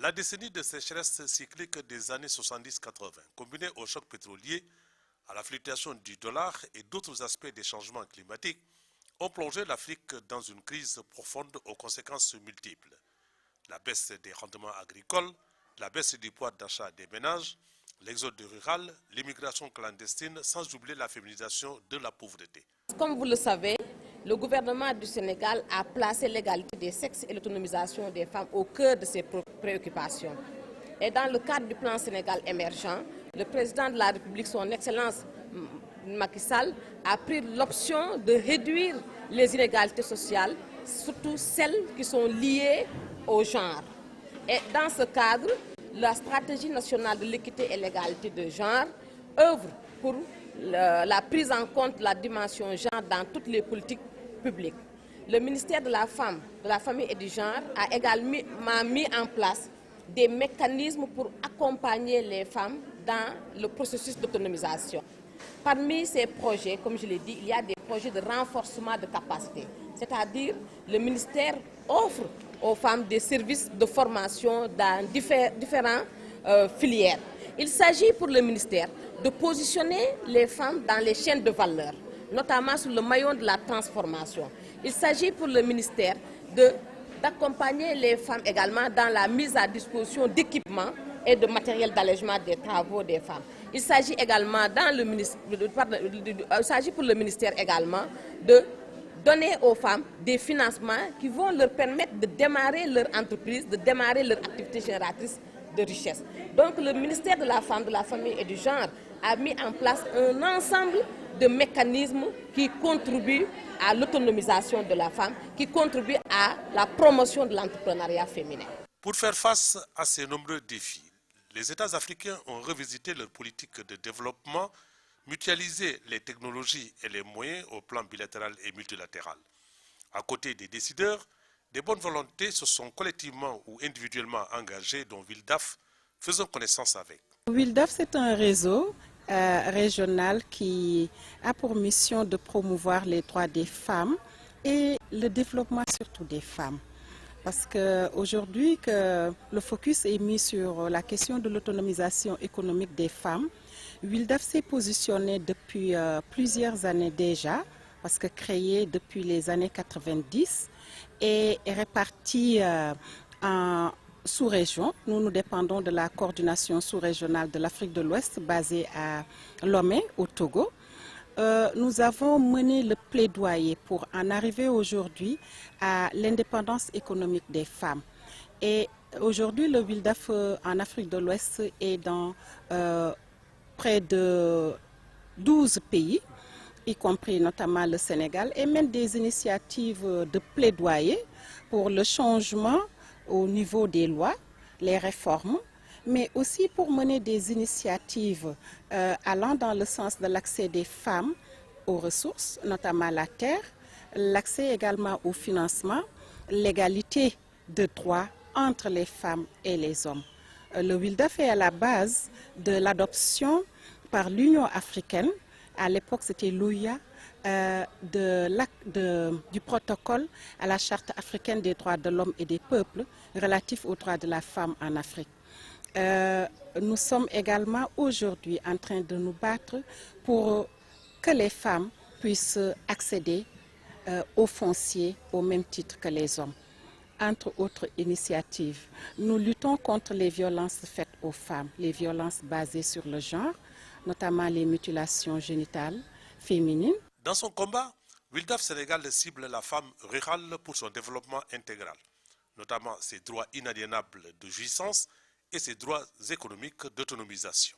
La décennie de sécheresse cyclique des années 70-80, combinée au choc pétrolier, à la fluctuation du dollar et d'autres aspects des changements climatiques, ont plongé l'Afrique dans une crise profonde aux conséquences multiples. La baisse des rendements agricoles, la baisse du pouvoir d'achat des ménages, l'exode rural, l'immigration clandestine, sans oublier la féminisation de la pauvreté. Comme vous le savez, le gouvernement du Sénégal a placé l'égalité des sexes et l'autonomisation des femmes au cœur de ses préoccupations. Et dans le cadre du plan Sénégal émergent, le président de la République, son Excellence Macky Sall, a pris l'option de réduire les inégalités sociales, surtout celles qui sont liées au genre. Et dans ce cadre, la stratégie nationale de l'équité et l'égalité de genre œuvre pour la prise en compte de la dimension genre dans toutes les politiques publiques. Le ministère de la Femme, de la Famille et du Genre a également mis en place des mécanismes pour accompagner les femmes dans le processus d'autonomisation. Parmi ces projets, comme je l'ai dit, il y a des projets de renforcement de capacité. C'est-à-dire, le ministère offre aux femmes des services de formation dans différentes filières. Il s'agit pour le ministère de positionner les femmes dans les chaînes de valeur, notamment sur le maillon de la transformation. Il s'agit pour le ministère d'accompagner les femmes également dans la mise à disposition d'équipements et de matériel d'allègement des travaux des femmes. Il s'agit également pour le ministère également de donner aux femmes des financements qui vont leur permettre de démarrer leur entreprise, de démarrer leur activité génératrice de richesse. Donc le ministère de la Femme, de la Famille et du Genre a mis en place un ensemble de mécanismes qui contribuent à l'autonomisation de la femme, qui contribuent à la promotion de l'entrepreneuriat féminin. Pour faire face à ces nombreux défis, les États africains ont revisité leur politique de développement, mutualisé les technologies et les moyens au plan bilatéral et multilatéral. À côté des décideurs, des bonnes volontés se sont collectivement ou individuellement engagées, dont WILDAF, faisant connaissance avec. WILDAF, c'est un réseau régional qui a pour mission de promouvoir les droits des femmes et le développement surtout des femmes. Parce qu'aujourd'hui, le focus est mis sur la question de l'autonomisation économique des femmes. WILDAF s'est positionné depuis plusieurs années déjà, parce que créé depuis les années 90 et est réparti en sous-région. Nous dépendons de la coordination sous-régionale de l'Afrique de l'Ouest basée à Lomé, au Togo. Nous avons mené le plaidoyer pour en arriver aujourd'hui à l'indépendance économique des femmes. Et aujourd'hui, le WILDAF en Afrique de l'Ouest est dans près de 12 pays, y compris notamment le Sénégal, et mène des initiatives de plaidoyer pour le changement au niveau des lois, les réformes, mais aussi pour mener des initiatives allant dans le sens de l'accès des femmes aux ressources, notamment la terre, l'accès également au financement, l'égalité de droits entre les femmes et les hommes. Le WILDAF est à la base de l'adoption par l'Union africaine, à l'époque c'était l'OUA, du protocole à la Charte africaine des droits de l'homme et des peuples relatif aux droits de la femme en Afrique. Nous sommes également aujourd'hui en train de nous battre pour que les femmes puissent accéder au foncier au même titre que les hommes. Entre autres initiatives, nous luttons contre les violences faites aux femmes, les violences basées sur le genre, notamment les mutilations génitales féminines. Dans son combat, WILDAF Sénégal cible la femme rurale pour son développement intégral, notamment ses droits inaliénables de jouissance et ses droits économiques d'autonomisation.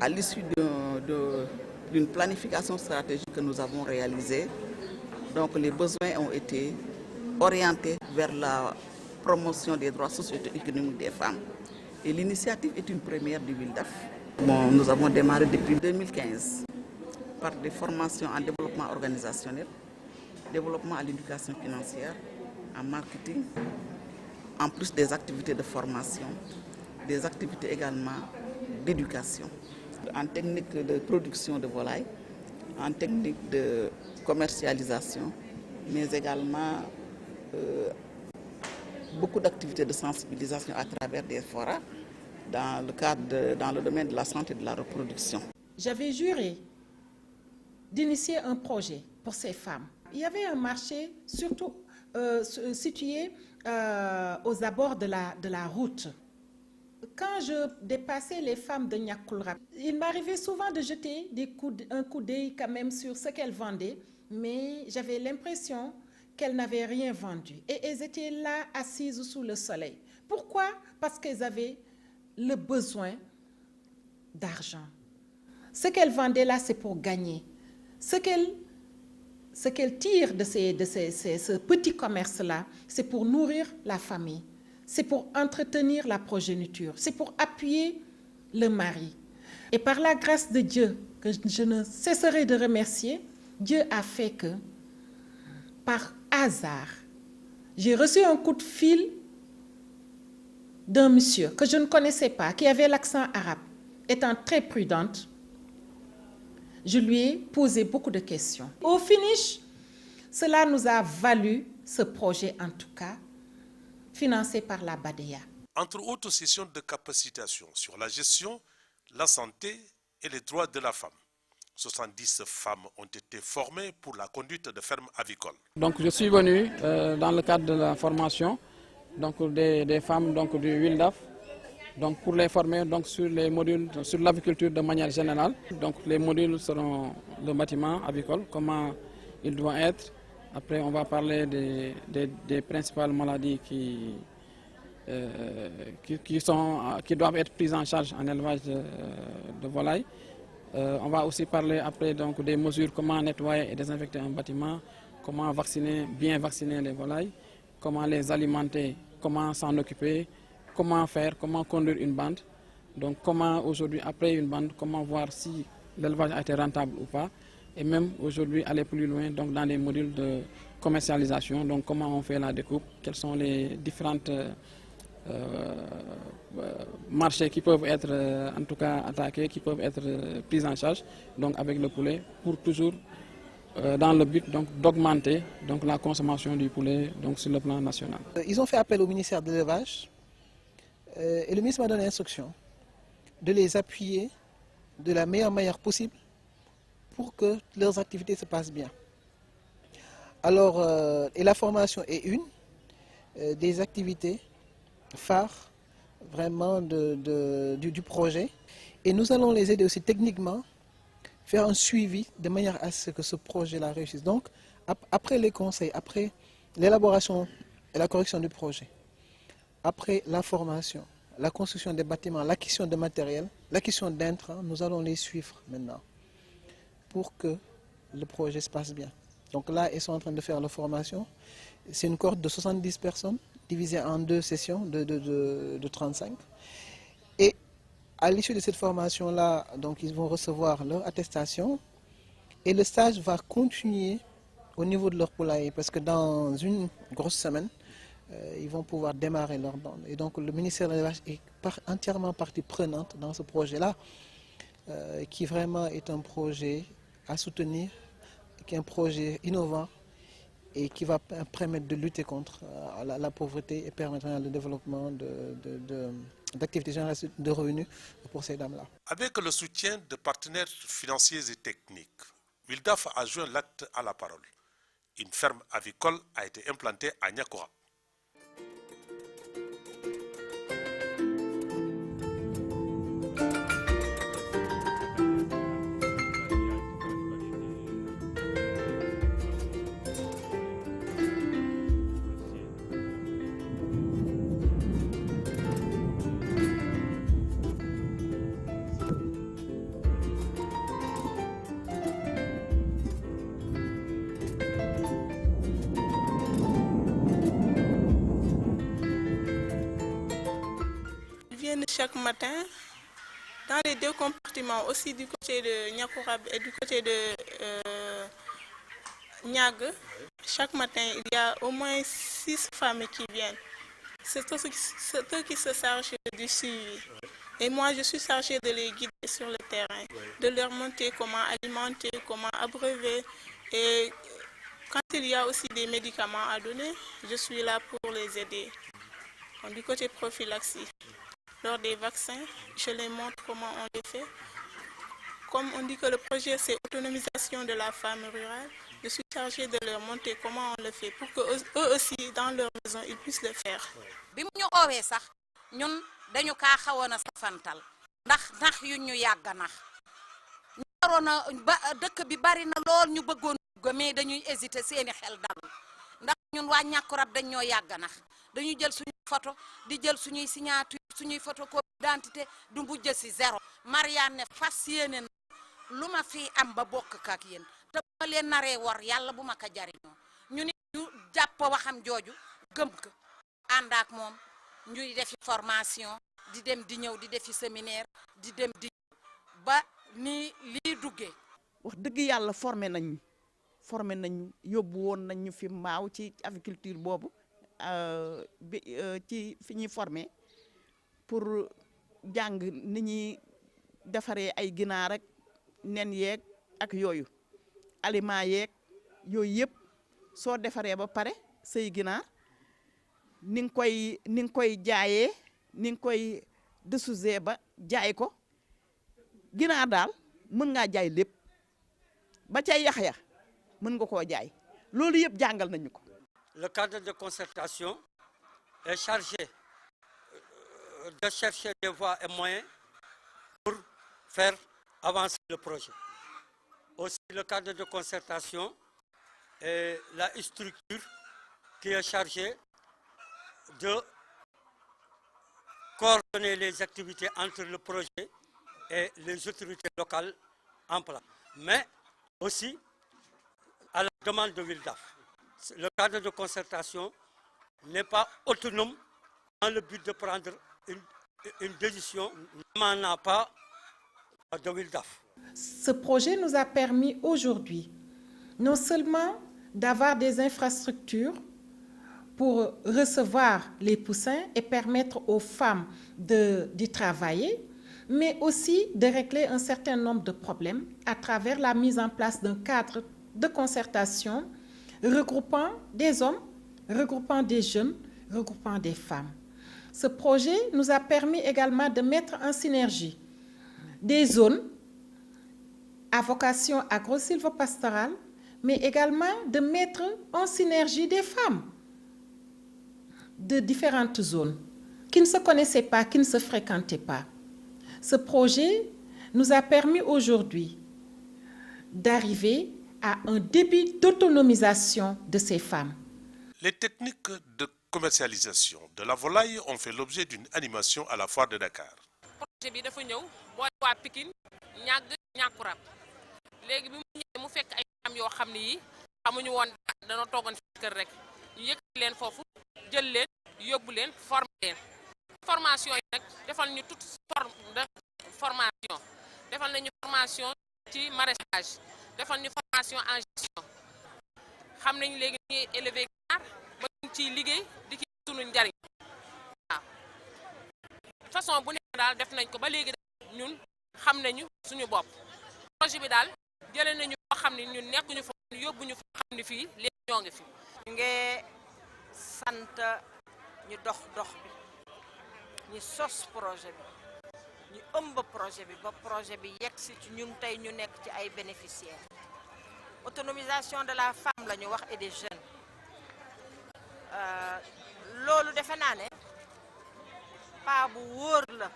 À l'issue d'une planification stratégique que nous avons réalisée, donc les besoins ont été orientés vers la promotion des droits socio-économiques des femmes. Et l'initiative est une première du WILDAF. Nous avons démarré depuis 2015 par des formations en développement organisationnel, développement à l'éducation financière, en marketing, en plus des activités de formation, des activités également d'éducation, en technique de production de volailles, en technique de commercialisation, mais également beaucoup d'activités de sensibilisation à travers des forats dans le domaine de la santé et de la reproduction. J'avais juré d'initier un projet pour ces femmes. Il y avait un marché surtout situé aux abords de la route. Quand je dépassais les femmes de Niakoulrap, il m'arrivait souvent de jeter un coup d'œil quand même sur ce qu'elles vendaient, mais j'avais l'impression qu'elles n'avaient rien vendu. Et elles étaient là, assises sous le soleil. Pourquoi? Parce qu'elles avaient le besoin d'argent. Ce qu'elles vendaient là, c'est pour gagner. Ce qu'elles tirent de ce petit commerce-là, c'est pour nourrir la famille. C'est pour entretenir la progéniture, c'est pour appuyer le mari. Et par la grâce de Dieu, que je ne cesserai de remercier, Dieu a fait que, par hasard, j'ai reçu un coup de fil d'un monsieur que je ne connaissais pas, qui avait l'accent arabe. Étant très prudente, je lui ai posé beaucoup de questions. Au finish, cela nous a valu ce projet, en tout cas, financé par la BADEA. Entre autres sessions de capacitation sur la gestion, la santé et les droits de la femme, 70 femmes ont été formées pour la conduite de fermes avicoles. Donc je suis venu dans le cadre de la formation donc des femmes donc, du WILDAF, donc pour les former donc, sur les modules sur l'aviculture de manière générale. Donc les modules seront le bâtiment avicole, comment il doit être. Après, on va parler des principales maladies qui doivent être prises en charge en élevage de volailles. On va aussi parler après donc, des mesures, comment nettoyer et désinfecter un bâtiment, comment bien vacciner les volailles, comment les alimenter, comment s'en occuper, comment conduire une bande. Donc comment aujourd'hui, après une bande, comment voir si l'élevage a été rentable ou pas. Et même aujourd'hui aller plus loin donc dans les modules de commercialisation, donc comment on fait la découpe, quels sont les différentes marchés qui peuvent être en tout cas attaqués, qui peuvent être pris en charge donc avec le poulet pour toujours dans le but d'augmenter donc la consommation du poulet donc sur le plan national. Ils ont fait appel au ministère de l'élevage et le ministre m'a donné l'instruction de les appuyer de la meilleure manière possible pour que leurs activités se passent bien. Alors, et la formation est une des activités phares vraiment du projet. Et nous allons les aider aussi techniquement, faire un suivi de manière à ce que ce projet-là réussisse. Donc, après les conseils, après l'élaboration et la correction du projet, après la formation, la construction des bâtiments, l'acquisition de matériel, l'acquisition d'intrants, nous allons les suivre maintenant, pour que le projet se passe bien. Donc là, ils sont en train de faire la formation. C'est une cohorte de 70 personnes, divisée en 2 sessions de 35. Et à l'issue de cette formation-là, donc ils vont recevoir leur attestation. Et le stage va continuer au niveau de leur poulailler, parce que dans une grosse semaine, ils vont pouvoir démarrer leur bande. Et donc le ministère de l'élevage est entièrement partie prenante dans ce projet-là, qui vraiment est un projet à soutenir, qui est un projet innovant et qui va permettre de lutter contre la pauvreté et permettre le développement d'activités génératrices de revenus pour ces dames-là. Avec le soutien de partenaires financiers et techniques, WILDAF a joint l'acte à la parole. Une ferme avicole a été implantée à Niakoulrap. Chaque matin, dans les 2 compartiments, aussi du côté de Niakoulrap et du côté de Niag, chaque matin, il y a au moins 6 femmes qui viennent. C'est eux qui se chargent du suivi. Et moi, je suis chargée de les guider sur le terrain, de leur montrer comment alimenter, comment abreuver. Et quand il y a aussi des médicaments à donner, je suis là pour les aider. Du côté prophylaxie, lors des vaccins, je les montre comment on les fait. Comme on dit que le projet c'est autonomisation de la femme rurale, je suis chargée de leur montrer comment on le fait pour que eux aussi dans leur maison ils puissent le faire. bi mu ñu oowee sax ñun dañu kaa xawoon a safantal ndax yu ñu yàgg nax ñu waroon a ba dëkk bi bari na lool ñu bëggoon dugg mais dañuy hésiter seeni xel dalul ndax ñun waa Ñàkkurab dañ ñoo yàgg nax dañuy jël suñu photo di jël suñuy signature suñuy photocopie d'identité du mujj si zéro. Mariane ne fas yéene na lu ma fi am ba bokk ak yéen te ma leen naree war yàlla bu ma ko jariñoo ñu ne ñu jàpp waxam jooju gëm ko ànd ak moom ñuy defi formation di dem di ñëw di defi séminaire di dem di ba ni lii duggee. wax dëgg yàlla formé nañ yóbbu woon nañ ñu fi maaw ci aviculture boobu ci fi ñuy formé pour jàng ni ñuy defaree ay ginaar rek nen yeeg ak yooyu aliment yeeg yooyu yëpp soo defaree ba pare say ginaar ni nga koy jaayee ni nga koy desousé ba jaay ko ginaar daal mën ngaa jaay lépp ba ca yax ya mën nga koo jaay loolu yëpp jàngal nañu ko. Le cadre de concertation est chargé de chercher des voies et moyens pour faire avancer le projet. Aussi, le cadre de concertation est la structure qui est chargée de coordonner les activités entre le projet et les autorités locales en place. Mais aussi, à la demande de Wildaf, le cadre de concertation n'est pas autonome dans le but de prendre une décision n'émanant pas de Wildaf. Ce projet nous a permis aujourd'hui non seulement d'avoir des infrastructures pour recevoir les poussins et permettre aux femmes d'y travailler, mais aussi de régler un certain nombre de problèmes à travers la mise en place d'un cadre de concertation regroupant des hommes, regroupant des jeunes, regroupant des femmes. Ce projet nous a permis également de mettre en synergie des zones à vocation agro-sylvopastorale, mais également de mettre en synergie des femmes de différentes zones qui ne se connaissaient pas, qui ne se fréquentaient pas. Ce projet nous a permis aujourd'hui d'arriver à un début d'autonomisation de ces femmes. Les techniques de commercialisation de la volaille ont fait l'objet d'une animation à la foire de Dakar. projet bi dafa ñëw boole waa Pikine Ñàkkurab léegi bi mu ñëwee mu fekk ay femmes yoo xam ne yi xamuñu woon dañoo toogoon fi kër rek ñu yëkkati leen foofu jël leen yóbbu leen former leen formation yi nag defal ñu toute forme de formation defal nañu formation ci maraîchage defal ñu formation en gestion xam nañu léegi ñuy élever ginaar ba ñu ciy liggéey di ci sunu njariñ waaw façon bu nekk daal def nañ ko ba léegi ñun xam nañu suñu bopp projet bi daal jëlee nañu foo xam ne ñun nekkuñu fa yóbbu ñu foo xam ne fii léegi ñoo ngi fi. ñu ngi sant ñu dox bi ñu sos projet bi ñu ëmb projet bi ba projet bi yegg si ci ñun tey ñu nekk ci ay bénéficiaires autonomisation de la femme la ñu wax et des jeunes loolu defe naa ne pas bu wóor la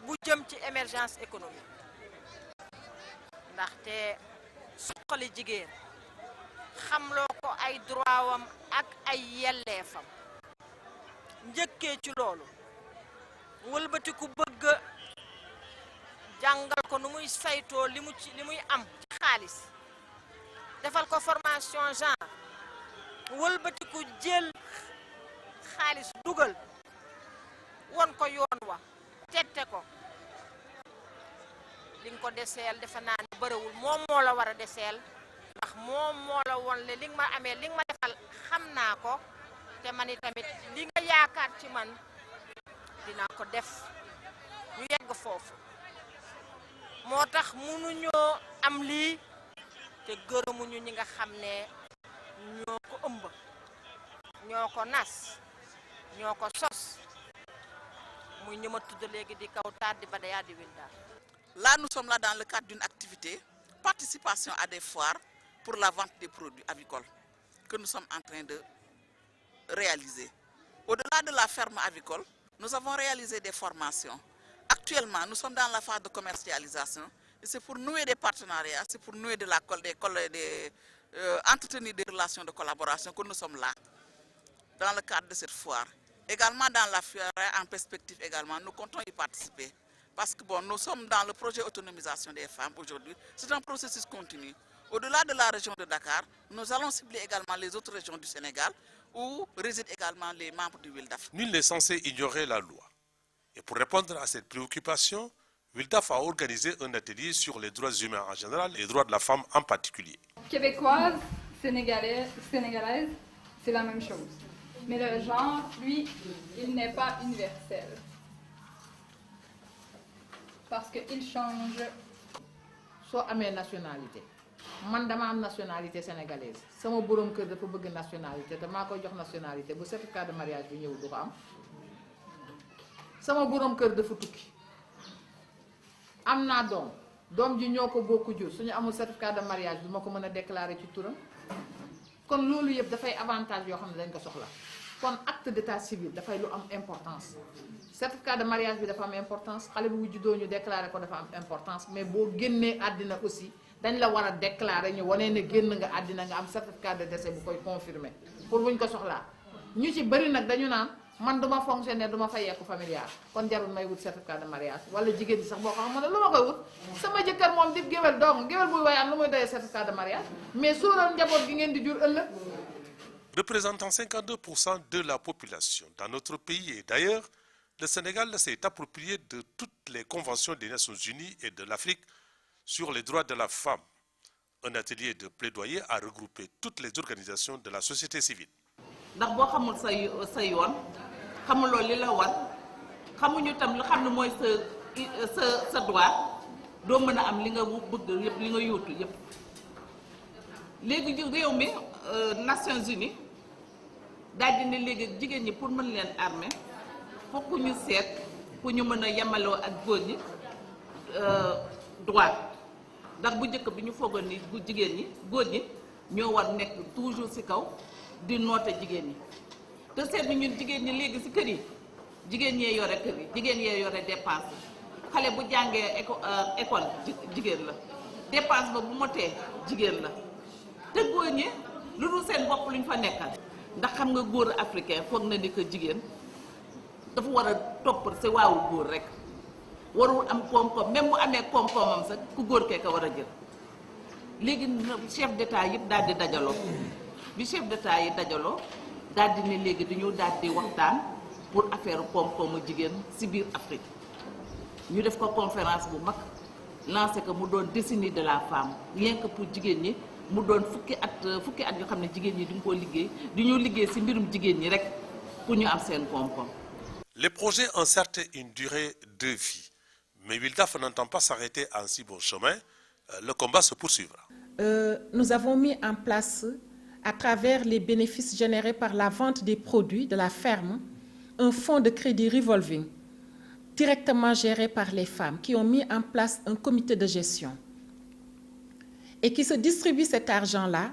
bu jëm ci émergence économique ndaxte suqali jigéen xamloo ko ay droit wam ak ay yelleefam njëkkee ci loolu wëlbati ku bëgg jàngal ko nu muy saytoo li muy am ci xaalis defal ko formation genre wëlbati ku jël xaalis dugal won ko yoon wa tette ko li nga ko deseel defe naa ne bëriwul moom moo la war a deseel ndax moom moo la won le li nga ma amee li nga ma defal xam naa ko te man itamit li nga yaakaar ci man dinaa ko def ñu yegg foofu moo tax mënuñoo am lii te gërëmuñu ñi nga xam ne ñoo ko ëmb ñoo ko nas ñoo ko sos muy ñu ma tudd léegi di Kawtar di Badaya di Wildaf. Là, nous sommes là dans le cadre d'une activité, participation à des foires pour la vente des produits avicoles que nous sommes en train de réaliser. Au-delà de la ferme avicole, nous avons réalisé des formations. Actuellement, nous sommes dans la phase de commercialisation et c'est pour nouer des partenariats, c'est pour nouer entretenir des relations de collaboration que nous sommes là, dans le cadre de cette foire. Également dans la foire, en perspective également, nous comptons y participer. Parce que bon, nous sommes dans le projet autonomisation des femmes aujourd'hui. C'est un processus continu. Au-delà de la région de Dakar, nous allons cibler également les autres régions du Sénégal où résident également les membres du Wildaf. Nul n'est censé ignorer la loi. Et pour répondre à cette préoccupation, Wildaf a organisé un atelier sur les droits humains en général et les droits de la femme en particulier. Québécoise, sénégalaise, c'est la même chose. Mais le genre, lui, il n'est pas universel. Parce qu'il change. Soit à mes nationalités. Man dama am nationalité sénégalaise. Sama borom kër dafa bëgg nationalité te maa koy jox nationalité bu certificat de mariage bi ñëw du ko am. Sama borom kër dafa tukki. Am naa doom ji ñoo ko bokk jur suñu amul certificat de mariage bi ma ko mën a déclarer ci turam. Kon loolu yëpp dafay avantage yoo xam ne dañ ko soxla. Kon acte d'état civil dafay lu am importance. Certificat de mariage bi dafa am importance xale bu juddoo ñu déclarer ko dafa am importance mais boo génnee àddina aussi dañ la war a déclarer ñu wane ne génn nga àddina nga am certificat de décès bu koy confirmer pour buñ ko soxlaa ñu ci bëri nag dañu naan man duma fonctionnaire duma fayeeku familial kon jarul may wut certificat de mariage wala jigéen ñi sax boo xam ne lu ma koy wut sama jëkkër moom di géwél doom géwél buy waye am lu muy doyee certificat de mariage mais sóoral njaboot gi ngeen di jur ëllëg. Représentant 52% de la population dans notre pays et d'ailleurs, le Sénégal s'est approprié de toutes les conventions des Nations Unies et de l'Afrique sur les droits de la femme. Un atelier de plaidoyer a regroupé toutes les organisations de la société civile. ndax boo xamul sa yoon xamuloo li la war xamuñu tam lu xam ne mooy sa droit doo mën a am li nga bëgg yëpp li nga yóotu yëpp léegi réew mi Nations Unies daal di ne léegi jigéen ñi pour mën leen armer fokk ñu seet pour ñu mën a yemaloo ak góor ñi droit ndax bu njëkk bi ñu foogoon ni bu jigéen ñi góor ñi ñoo war nekk toujours ci kaw di noote jigéen ñi te seet ni ñun jigéen ñi léegi ci kër yi jigéen ñee yore kër yi jigéen ñee yore dépense xale bu jàngee école jigéen la dépense ba bu motee jigéen la te góor ñi lu dul seen bopp luñ fa nekkal ndax xam nga góor africain foog na ni que jigéen dafa war a topp ci waawu góor rek warul am koom-koom même bu amee koom-koomam sax ku góor kee ko war a jël léegi chef d'état yëpp daal di dajaloo bi chef d'état yi dajaloo daal di ne léegi dañoo daal di waxtaan pour affaire koom-koomu jigéen ci biir Afrique ñu def ko conférence bu mag lancé ko mu doon décennie de la femme rien que pour jigéen ñi mu doon fukki at yoo xam ne jigéen ñi duñ ko liggéey du ñu liggéey ci mbirum jigéen ñi rek pour ñu am seen koom-koom. Les projets ont certes une durée de vie, mais Wildaf n'entend pas s'arrêter en si bon chemin. Le combat se poursuivra. Nous avons mis en place, à travers les bénéfices générés par la vente des produits de la ferme, un fonds de crédit revolving directement géré par les femmes qui ont mis en place un comité de gestion et qui se distribue cet argent-là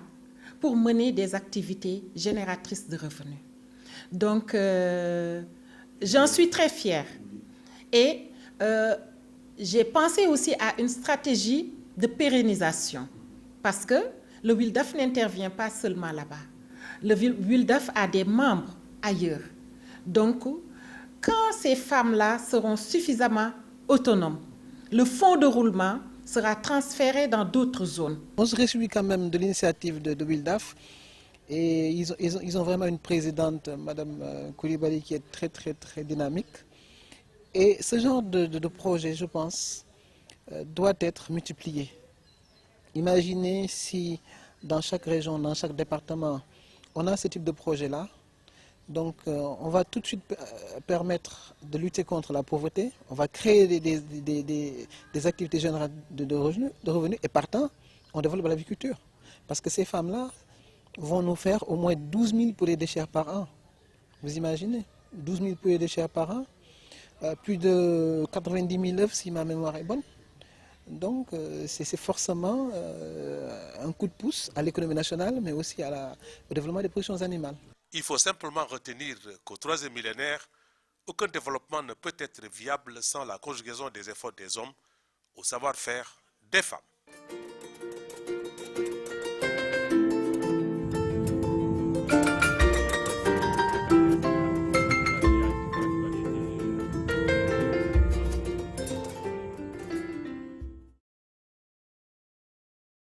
pour mener des activités génératrices de revenus. Donc, j'en suis très fière. Et j'ai pensé aussi à une stratégie de pérennisation parce que le Wildaf n'intervient pas seulement là-bas. Le Wildaf a des membres ailleurs. Donc, quand ces femmes-là seront suffisamment autonomes, le fonds de roulement sera transféré dans d'autres zones. On se réjouit quand même de l'initiative de Wildaf et ils ont vraiment une présidente, Madame Koulibaly, qui est très dynamique. Et ce genre de projet, je pense, doit être multiplié. Imaginez si dans chaque région, dans chaque département, on a ce type de projet-là. Donc on va tout de suite permettre de lutter contre la pauvreté. On va créer des activités générales de revenus et partant, on développe l'agriculture. Parce que ces femmes-là vont nous faire au moins 12 000 poulets de chair par an. Vous imaginez? 12 000 poulets de chair par an, plus de 90 000 œufs si ma mémoire est bonne. Donc c'est forcément un coup de pouce à l'économie nationale, mais aussi au développement des productions animales. Il faut simplement retenir qu'au troisième millénaire, aucun développement ne peut être viable sans la conjugaison des efforts des hommes au savoir-faire des femmes.